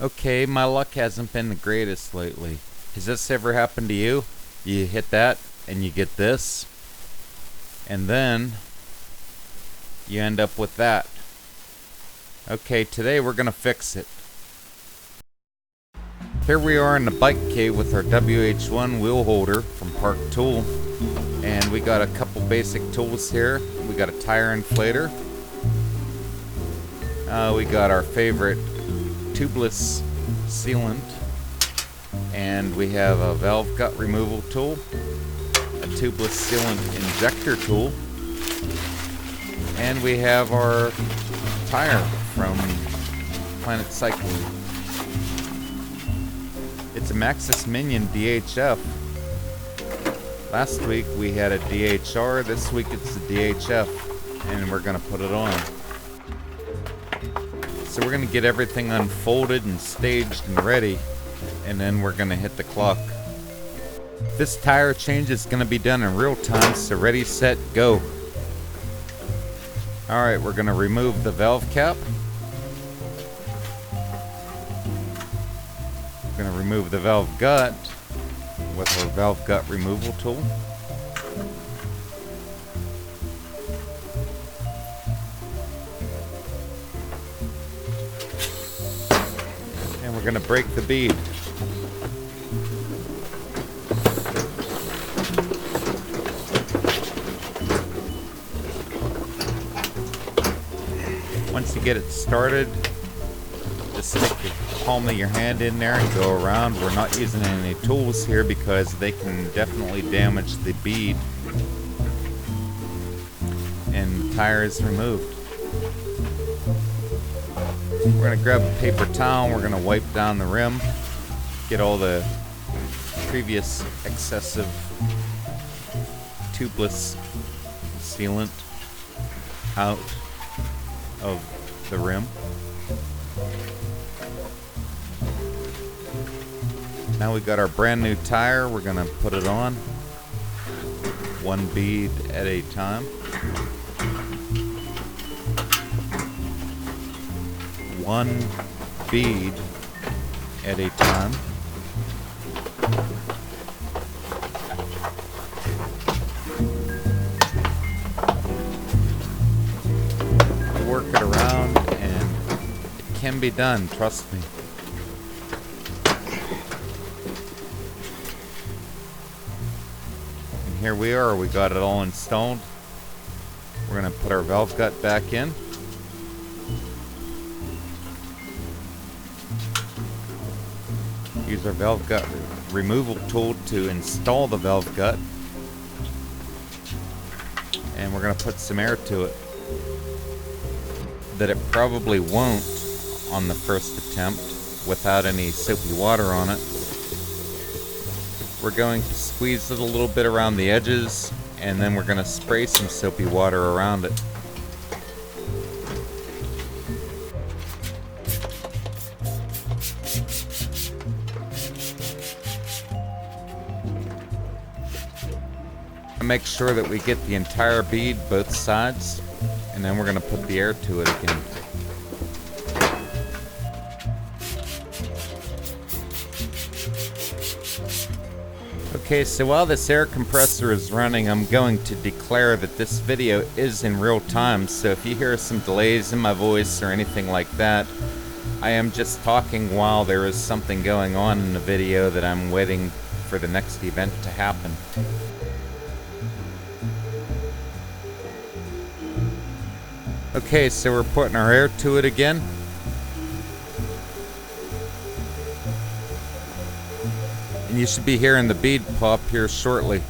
Okay, my luck hasn't been the greatest lately. Has this ever happened to you? You hit that and you get this, and then you end up with that. Okay, today we're gonna fix it. Here we are in the bike cave with our WH1 wheel holder from Park Tool, and we got a couple basic tools here. We got a tire inflator. We got our favorite tubeless sealant, and we have a valve gut removal tool, a tubeless sealant injector tool, and we have our tire from Planet Cycle. It's a Maxxis Minion DHF. Last week we had a DHR, this week it's a DHF, and we're gonna put it on. So we're gonna get everything unfolded and staged and ready, and then we're gonna hit the clock. This tire change is gonna be done in real time, so ready, set, go. Alright, we're gonna remove the valve cap. We're gonna remove the valve gut with our valve gut removal tool. And we're gonna break the bead. Once you get it started, just stick the palm of your hand in there and go around. We're not using any tools here because they can definitely damage the bead. And the tire is removed. We're going to grab a paper towel and we're going to wipe down the rim, get all the previous excessive tubeless sealant out of the rim. Now we got our brand new tire. We're gonna put it on one bead at a time. One bead at a time. Work it around and it can be done, trust me. And here we are, we got it all installed. We're going to put our valve gut back in. Use our valve gut removal tool to install the valve gut. And we're going to put some air to it that it probably won't on the first attempt without any soapy water on it. We're going to squeeze it a little bit around the edges, and then we're going to spray some soapy water around it. Make sure that we get the entire bead, both sides, and then we're going to put the air to it again. Okay, so while this air compressor is running, I'm going to declare that this video is in real time, so if you hear some delays in my voice or anything like that, I am just talking while there is something going on in the video that I'm waiting for the next event to happen. Okay, so we're putting our air to it again. And you should be hearing the bead pop here shortly.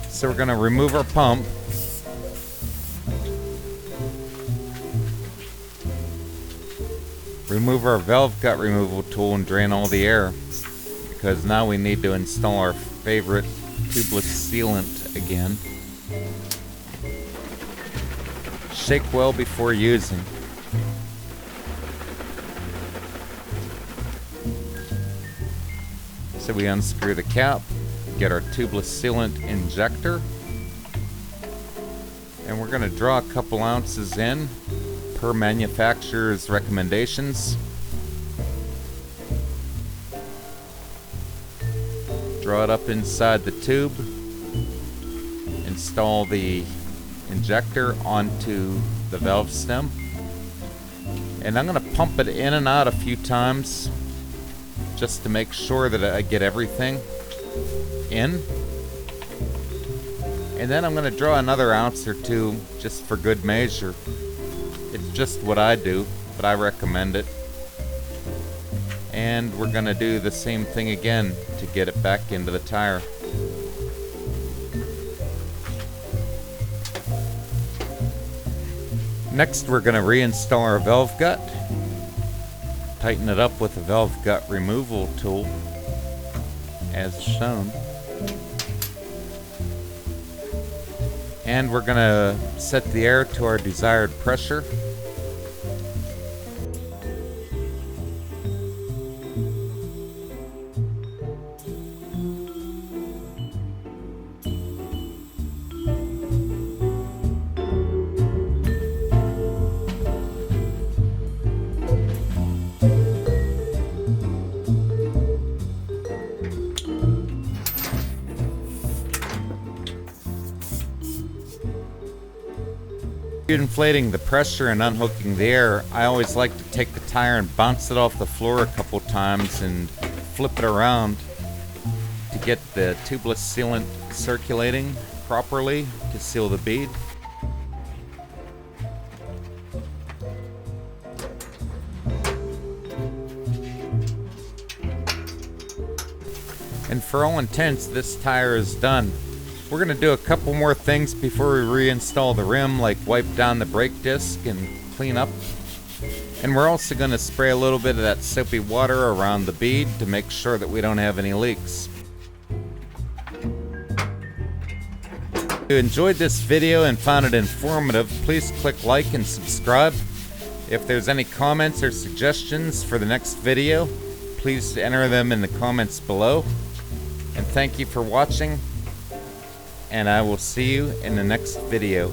So we're going to remove our pump. Remove our valve gut removal tool and drain all the air, because now we need to install our favorite tubeless sealant again. Shake well before using. So we unscrew the cap, get our tubeless sealant injector. And we're going to draw a couple ounces in per manufacturer's recommendations. Draw it up inside the tube. Install the injector onto the valve stem. And I'm going to pump it in and out a few times just to make sure that I get everything in. And then I'm going to draw another ounce or two just for good measure. It's just what I do, but I recommend it. And we're going to do the same thing again to get it back into the tire. Next, we're going to reinstall our valve gut. Tighten it up with a valve gut removal tool, as shown. And we're going to set the air to our desired pressure. Inflating the pressure and unhooking the air, I always like to take the tire and bounce it off the floor a couple times and flip it around to get the tubeless sealant circulating properly to seal the bead. And for all intents, this tire is done. We're going to do a couple more things before we reinstall the rim, like wipe down the brake disc and clean up. And we're also going to spray a little bit of that soapy water around the bead to make sure that we don't have any leaks. If you enjoyed this video and found it informative, please click like and subscribe. If there's any comments or suggestions for the next video, please enter them in the comments below. And thank you for watching. And I will see you in the next video.